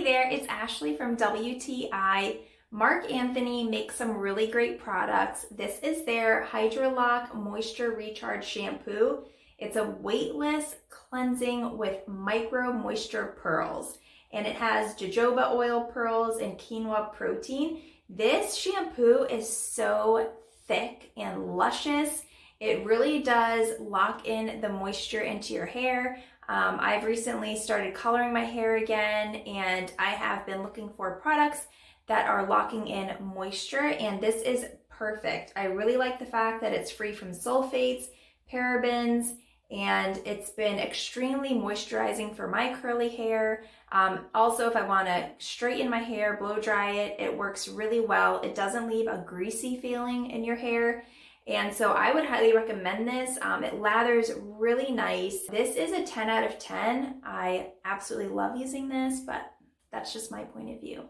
there, it's Ashley from WTI. Marc Anthony makes some really great products. This is their Hydrolock Moisture Recharge Shampoo. It's a weightless cleansing with micro moisture pearls, and it has jojoba oil pearls and quinoa protein. This shampoo is so thick and luscious. It really does lock in the moisture into your hair. I've recently started coloring my hair again, and I have been looking for products that are locking in moisture, and this is perfect. I really like the fact that it's free from sulfates, parabens, and it's been extremely moisturizing for my curly hair. Also, if I want to straighten my hair, blow dry it, it works really well. It doesn't leave a greasy feeling in your hair. And so I would highly recommend this. It lathers really nice. This is a 10 out of 10. I absolutely love using this, but that's just my point of view.